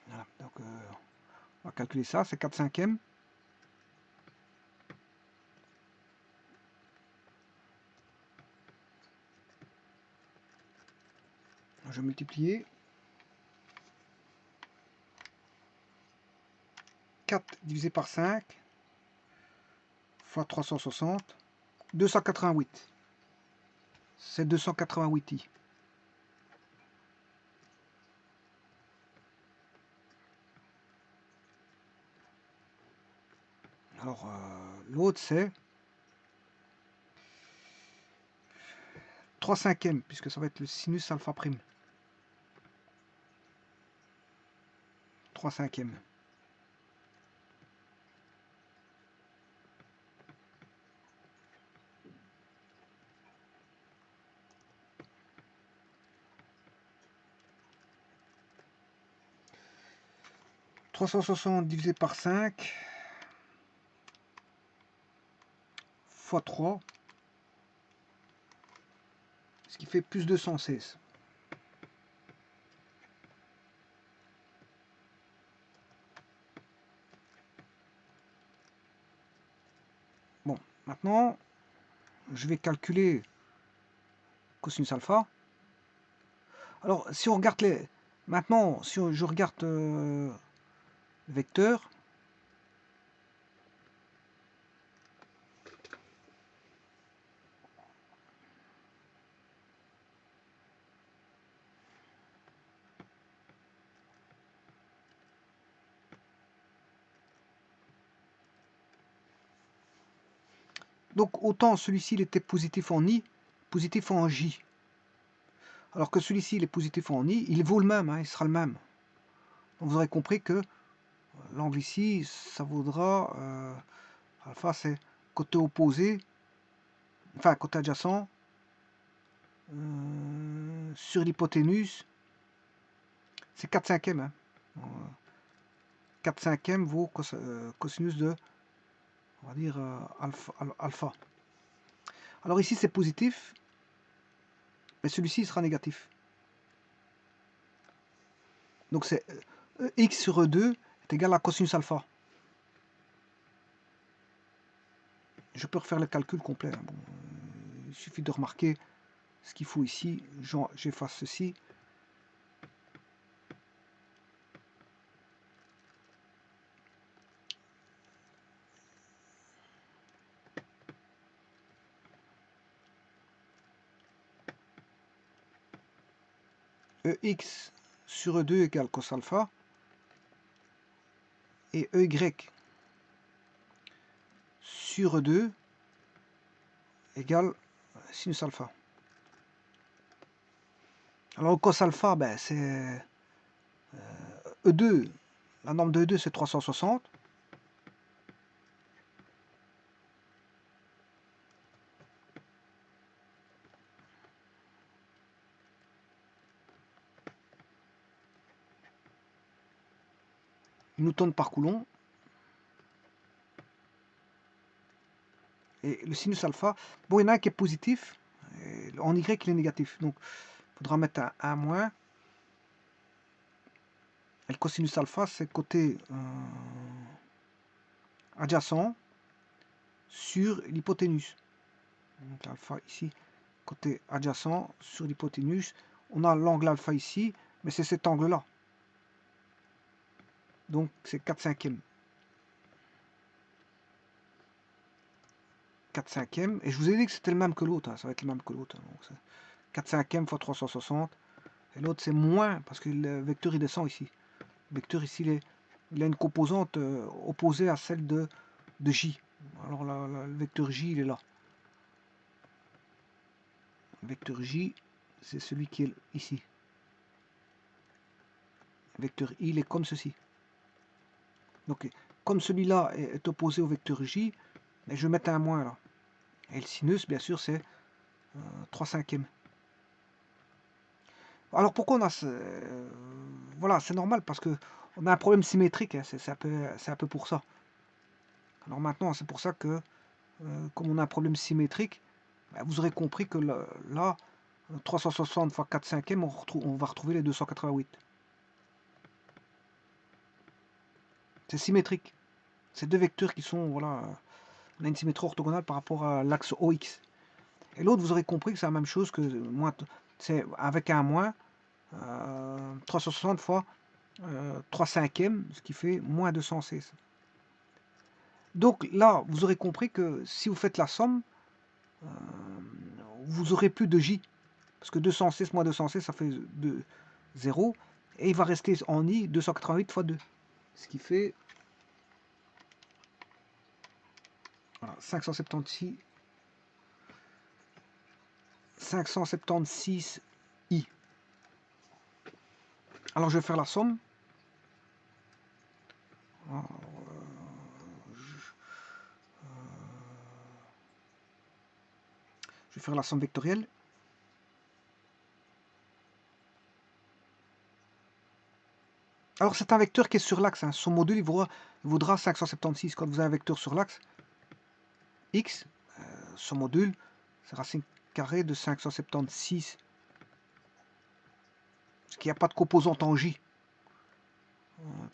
Voilà, donc on va calculer ça, c'est 4 cinquièmes. Je vais multiplier 4 divisé par 5 fois 360, 288. C'est 288 i. Alors l'autre c'est 3 cinquièmes, puisque ça va être le sinus alpha prime. 3 cinquièmes. 360 divisé par 5 fois 3, ce qui fait plus 216. Bon, maintenant, je vais calculer cosinus alpha. Alors, si on regarde les... Maintenant, si je regarde le vecteur, donc autant celui-ci il était positif en I, positif en J. Alors que celui-ci il est positif en I, il vaut le même, hein, il sera le même. Donc vous aurez compris que l'angle ici, ça vaudra... alpha c'est côté opposé, enfin côté adjacent, sur l'hypoténuse, c'est 4 cinquièmes. Hein. 4 cinquièmes vaut cosinus de, on va dire, alpha. Alors ici c'est positif, mais celui-ci sera négatif. Donc c'est x sur E2 est égal à cosinus alpha. Je peux refaire le calcul complet. Hein. Bon, il suffit de remarquer ce qu'il faut ici. J'efface ceci. EX sur E2 égale cos alpha. Et EY sur E2 égale sinus alpha. Alors cos alpha, ben, c'est E2, la norme de E2 c'est 360. Newton par coulomb. Et le sinus alpha, bon, il y en a un qui est positif, et en Y il est négatif. Donc il faudra mettre un 1 moins. Et le cosinus alpha, c'est côté adjacent sur l'hypoténuse. Donc alpha ici, côté adjacent sur l'hypoténuse. On a l'angle alpha ici, mais c'est cet angle-là. Donc c'est 4 cinquièmes. 4 cinquièmes. Et je vous ai dit que c'était le même que l'autre. Hein, ça va être le même que l'autre. Hein, 4 cinquièmes fois 360. Et l'autre c'est moins, parce que le vecteur il descend ici. Le vecteur ici, il a une composante opposée à celle de J. Alors le vecteur J, il est là. Le vecteur J, c'est celui qui est ici. Le vecteur I, il est comme ceci. Donc, comme celui-là est opposé au vecteur J, je vais mettre un moins là. Et le sinus, bien sûr, c'est 3 cinquièmes. Alors pourquoi on a ce... voilà, c'est normal parce que on a un problème symétrique, hein, c'est un peu pour ça. Alors maintenant, c'est pour ça que, comme on a un problème symétrique, ben, vous aurez compris que là 360 fois 4 cinquièmes, on va retrouver les 288. C'est symétrique. C'est deux vecteurs qui sont, voilà, on a une symétrie orthogonale par rapport à l'axe OX. Et l'autre, vous aurez compris que c'est la même chose que c'est avec un moins 360 fois 3 cinquièmes, ce qui fait moins 216. Donc là, vous aurez compris que si vous faites la somme, vous aurez plus de J. Parce que 216 moins 216, ça fait 0. Et il va rester en I 288 fois 2. Ce qui fait voilà, 576 I. Alors je vais faire la somme. Alors, je vais faire la somme vectorielle. Alors c'est un vecteur qui est sur l'axe, hein. Son module il vaudra 576. Quand vous avez un vecteur sur l'axe, x, son module, c'est racine carrée de 576. Parce qu'il n'y a pas de composante en j.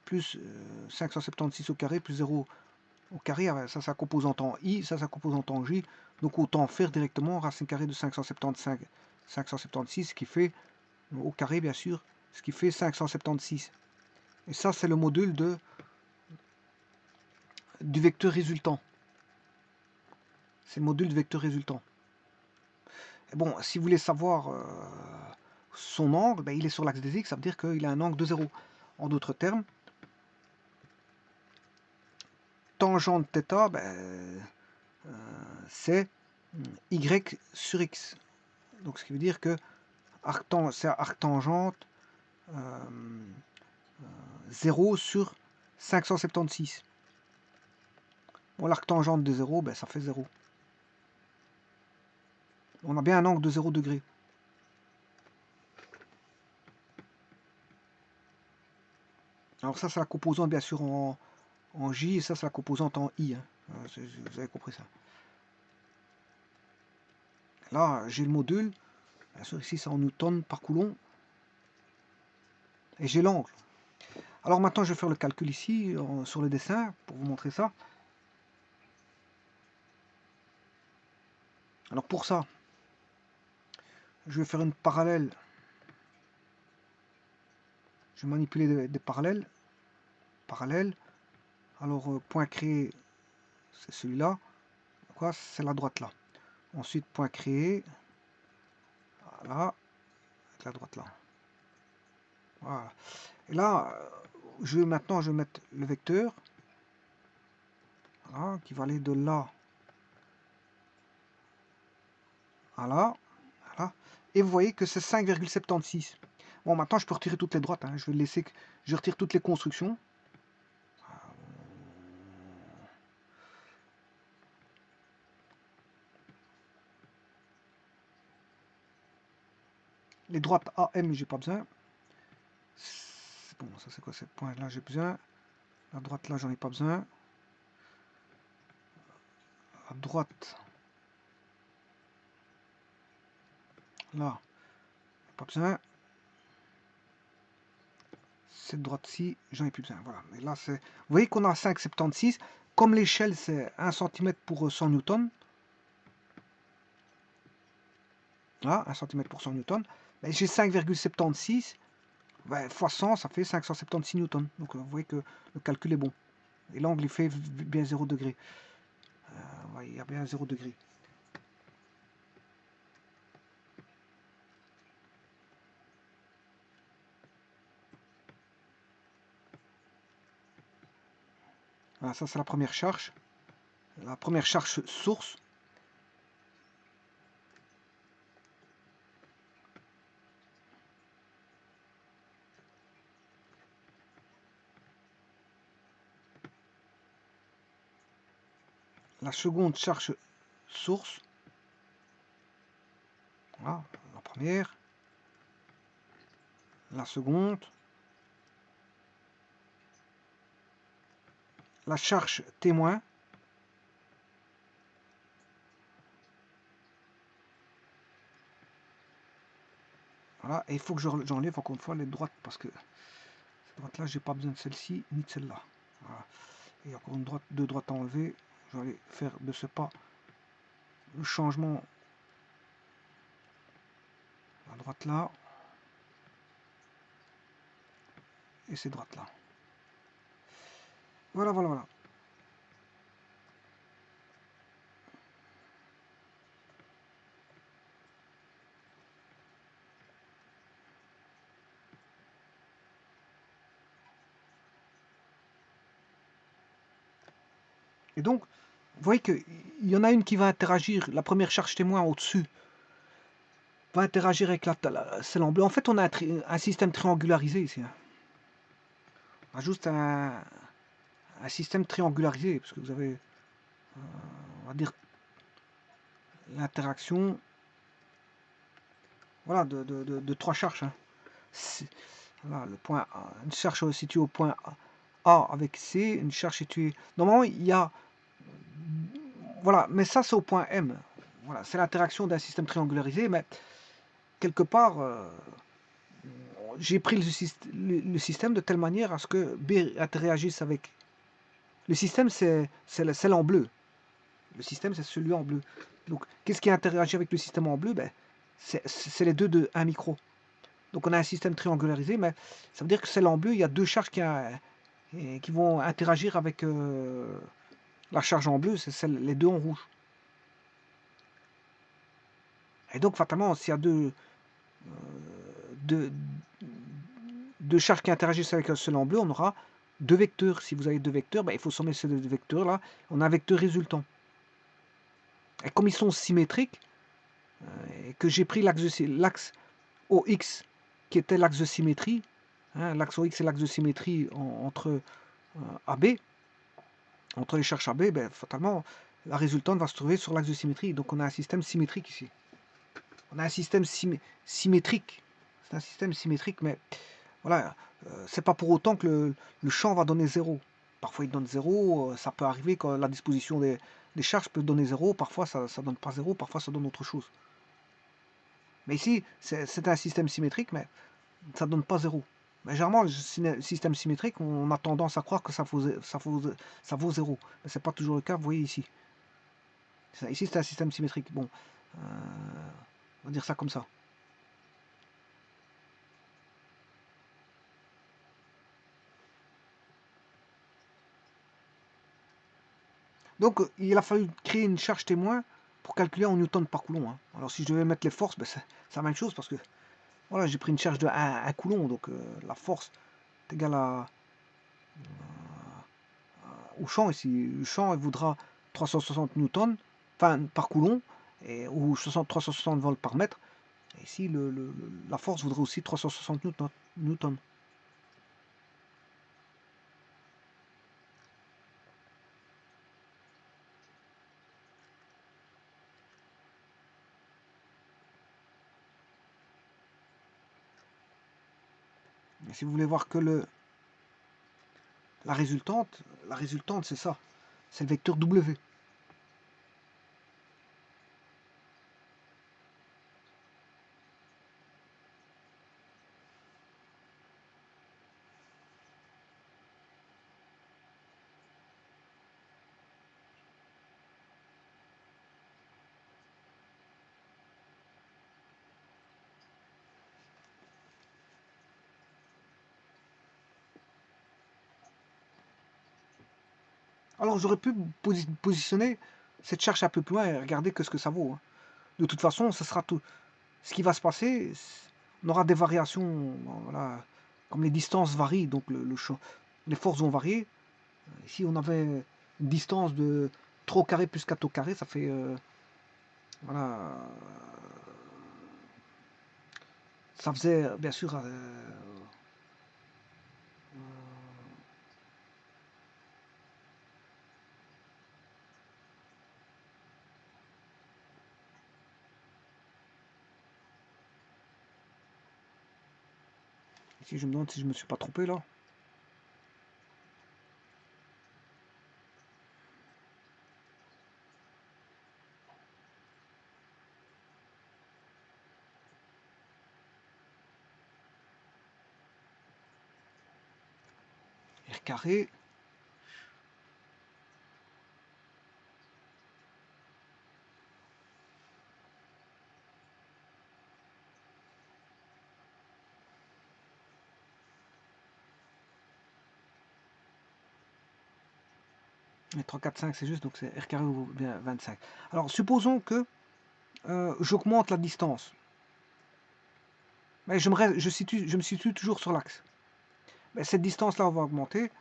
Plus 576 au carré, plus 0 au carré, ça c'est la composante en i, ça c'est la composante en j. Donc autant faire directement racine carrée de 576, ce qui fait, au carré bien sûr, ce qui fait 576. Et ça c'est le module du vecteur résultant. C'est le module du vecteur résultant. Et bon, si vous voulez savoir son angle, ben, il est sur l'axe des x, ça veut dire qu'il a un angle de 0. En d'autres termes, tangente θ, ben, c'est y sur x. Donc ce qui veut dire que c'est arctangente 0 sur 576. Bon, l'arctangente de 0, ben, ça fait 0. On a bien un angle de 0 degré. Alors ça, c'est la composante bien sûr en J, et ça, c'est la composante en I. Hein. Vous avez compris ça. Là, j'ai le module. Bien sûr, ici, c'est en newton par coulomb. Et j'ai l'angle. Alors maintenant, je vais faire le calcul ici, sur le dessin, pour vous montrer ça. Alors pour ça, je vais faire une parallèle. Je vais manipuler des parallèles. Parallèle. Alors, point créé, c'est celui-là. Quoi? C'est la droite là. Ensuite, point créé. Voilà. Avec la droite là. Voilà. Et là, maintenant, je vais mettre le vecteur. Voilà, qui va aller de là à là. Voilà. Et vous voyez que c'est 5,76. Bon, maintenant, je peux retirer toutes les droites. Hein. Je vais laisser que je retire toutes les constructions. Les droites AM, j'ai pas besoin. Bon, ça c'est quoi? Cette pointe là, j'ai besoin. La droite là, j'en ai pas besoin. La droite là, pas besoin. Cette droite-ci, j'en ai plus besoin. Voilà. Et là, c'est. Vous voyez qu'on a 5,76. Comme l'échelle, c'est 1 cm pour 100 newtons. Là, 1 cm pour 100 newtons. Ben, j'ai 5,76. Ben, fois 100, ça fait 576 newtons. Donc vous voyez que le calcul est bon. Et l'angle, il fait bien 0 degré. Ouais, il y a bien 0 degré. Voilà, ça c'est la première charge. La première charge source. La seconde charge source. Voilà, la première. La seconde. La charge témoin. Voilà, et il faut que j'enlève encore une fois les droites parce que cette droite là, j'ai pas besoin de celle-ci ni de celle-là. Voilà. Et encore deux droites à enlever. Je vais aller faire de ce pas le changement. La droite là. Et ces droites là. Voilà, voilà, voilà. Et donc, vous voyez qu'il y en a une qui va interagir, la première charge témoin au-dessus, va interagir avec celle en bleu. En fait, on a un système triangularisé ici. Hein. On a juste un système triangularisé, parce que vous avez, on va dire, l'interaction voilà, de trois charges. Hein. Voilà, le point A. Une charge située au point A avec C, une charge située... Normalement, il y a... Voilà, mais ça, c'est au point M. Voilà, c'est l'interaction d'un système triangularisé, mais quelque part, j'ai pris le système de telle manière à ce que B interagisse avec... Le système, c'est celle en bleu. Le système, c'est celui en bleu. Donc, qu'est-ce qui interagit avec le système en bleu? Ben, c'est les deux de 1 micro. Donc, on a un système triangularisé, mais ça veut dire que celle en bleu, il y a deux charges qui vont interagir avec la charge en bleu, c'est les deux en rouge. Et donc, fatalement, s'il y a deux, deux charges qui interagissent avec celle en bleu, on aura deux vecteurs. Si vous avez deux vecteurs, ben, il faut sommer ces deux vecteurs-là. On a un vecteur résultant. Et comme ils sont symétriques, et que j'ai pris l'axe OX qui était l'axe de symétrie, hein, l'axe OX est l'axe de symétrie entre AB, entre les charges AB, ben, fatalement, la résultante va se trouver sur l'axe de symétrie. Donc on a un système symétrique ici. On a un système symétrique. C'est un système symétrique, mais voilà, c'est pas pour autant que le champ va donner 0. Parfois il donne 0, ça peut arriver quand la disposition des charges peut donner 0, parfois ça ne donne pas 0, parfois ça donne autre chose. Mais ici, c'est un système symétrique, mais ça ne donne pas 0. Mais généralement, le système symétrique, on a tendance à croire que ça vaut 0. Mais ce n'est pas toujours le cas, vous voyez ici. Ici, c'est un système symétrique. Bon, on va dire ça comme ça. Donc, il a fallu créer une charge témoin pour calculer en newton par coulomb. Hein. Alors, si je devais mettre les forces, ben, c'est la même chose parce que voilà, j'ai pris une charge de 1 coulomb. Donc, la force est égale au champ ici. Le champ, il voudra 360 newtons, enfin, par coulomb, ou 360 volts par mètre. Et ici, la force voudrait aussi 360 newtons. Et si vous voulez voir que la résultante c'est ça. C'est le vecteur W. Alors j'aurais pu positionner cette charge un peu plus loin et regarder ce que ça vaut. Hein. De toute façon, ce sera tout. Ce qui va se passer, on aura des variations, voilà, comme les distances varient, donc les forces vont varier. Ici, on avait une distance de 3 au carré plus 4 au carré, ça fait voilà, ça faisait bien sûr ici je me demande si je me suis pas trompé là. R carré. Et 3, 4, 5 c'est juste, donc c'est R carré ou bien 25. Alors supposons que j'augmente la distance. Mais je me situe toujours sur l'axe. Cette distance-là va augmenter.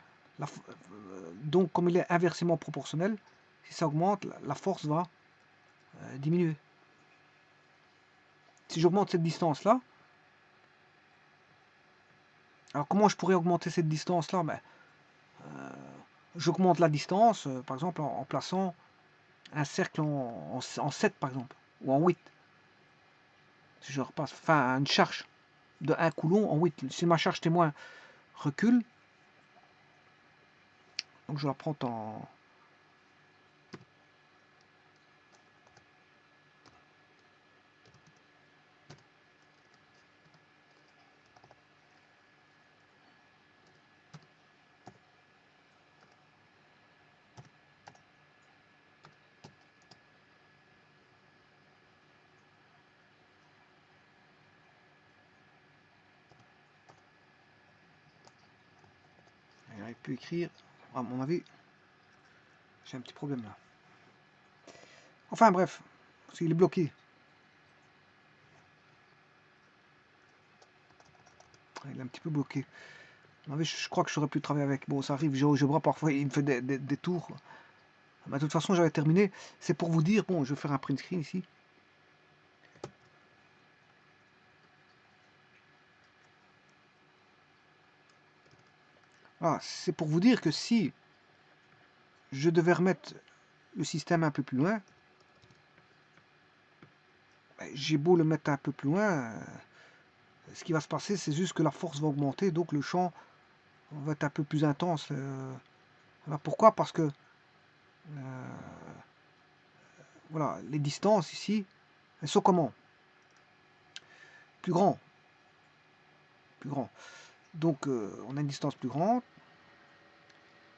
Donc comme il est inversement proportionnel, si ça augmente, la force va diminuer. Si j'augmente cette distance-là, alors comment je pourrais augmenter cette distance-là? J'augmente la distance, par exemple, en plaçant un cercle en 7, par exemple, ou en 8. Si je repasse, enfin, une charge. de 1 coulomb en 8. Si ma charge témoin recule, donc je la prends en... Il n'arrive plus à écrire, à mon avis. J'ai un petit problème là. Enfin bref, parce qu'il est bloqué. Il est un petit peu bloqué. Je crois que j'aurais pu travailler avec. Bon, ça arrive, GeoGebra parfois il me fait des tours. Mais de toute façon, j'avais terminé. C'est pour vous dire, bon, je vais faire un print screen ici. Voilà, c'est pour vous dire que si je devais remettre le système un peu plus loin, j'ai beau le mettre un peu plus loin, ce qui va se passer, c'est juste que la force va augmenter, donc le champ va être un peu plus intense. Voilà, pourquoi? Parce que voilà, les distances ici, elles sont comment? Plus grand. Plus grand. Donc on a une distance plus grande.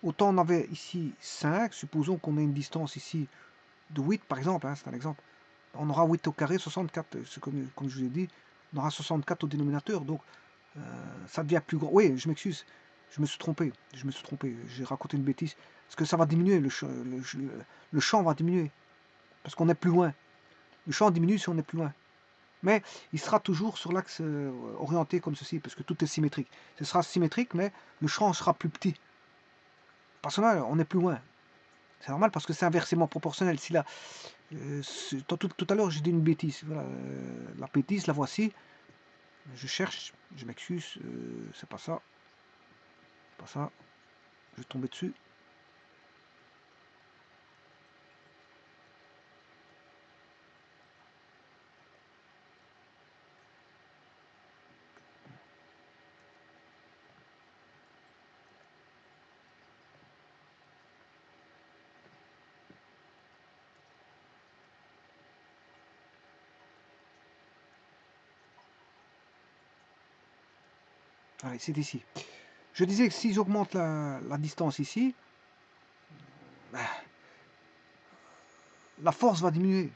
Autant on avait ici 5, supposons qu'on ait une distance ici de 8 par exemple, hein, c'est un exemple. On aura 8 au carré, 64, comme je vous ai dit, on aura 64 au dénominateur, donc ça devient plus grand. Oui, je m'excuse, je me suis trompé, j'ai raconté une bêtise, parce que ça va diminuer, le champ va diminuer, parce qu'on est plus loin. Le champ diminue si on est plus loin. Mais il sera toujours sur l'axe orienté comme ceci, parce que tout est symétrique. Ce sera symétrique, mais le champ sera plus petit. Parce que là, on est plus loin. C'est normal parce que c'est inversement proportionnel. Si là, tout à l'heure, j'ai dit une bêtise. Voilà, la bêtise, la voici. Je cherche, je m'excuse, c'est pas ça. Pas ça. Je vais tomber dessus. Allez, c'est ici. Je disais que si j'augmente la distance ici, la force va diminuer.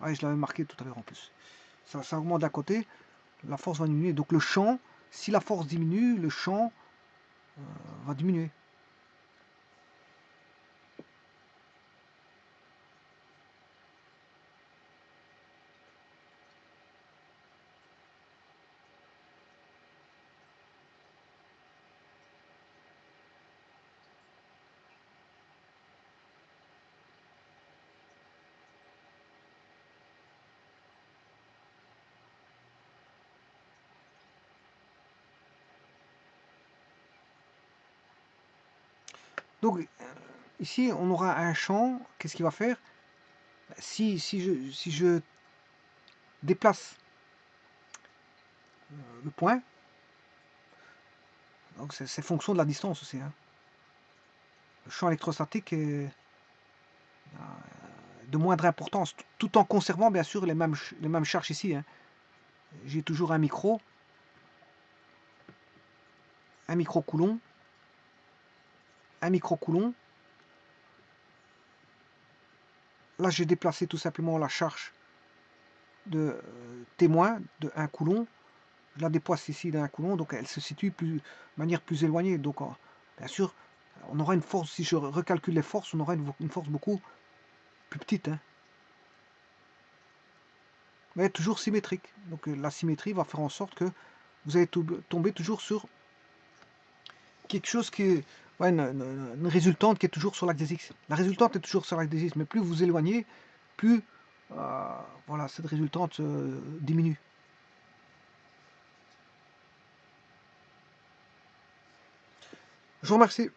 Ouais, je l'avais marqué tout à l'heure en plus. Ça augmente d'un côté, la force va diminuer. Donc le champ, si la force diminue, le champ va diminuer. Donc ici, on aura un champ. Qu'est-ce qu'il va faire? Si je déplace le point, donc c'est fonction de la distance aussi. Hein. Le champ électrostatique est de moindre importance, tout en conservant bien sûr les mêmes charges ici. Hein. J'ai toujours un microcoulomb, un microcoulomb. Là, j'ai déplacé tout simplement la charge de témoin de 1 coulomb. Je la déplace ici d'un coulomb, donc elle se situe de manière plus éloignée. Donc, bien sûr, on aura une force, si je recalcule les forces, on aura une force beaucoup plus petite. Hein. Mais toujours symétrique. Donc, la symétrie va faire en sorte que vous allez tomber toujours sur quelque chose qui est ouais, une résultante qui est toujours sur l'axe des X. La résultante est toujours sur l'axe des X, mais plus vous vous éloignez, plus voilà, cette résultante diminue. Je vous remercie.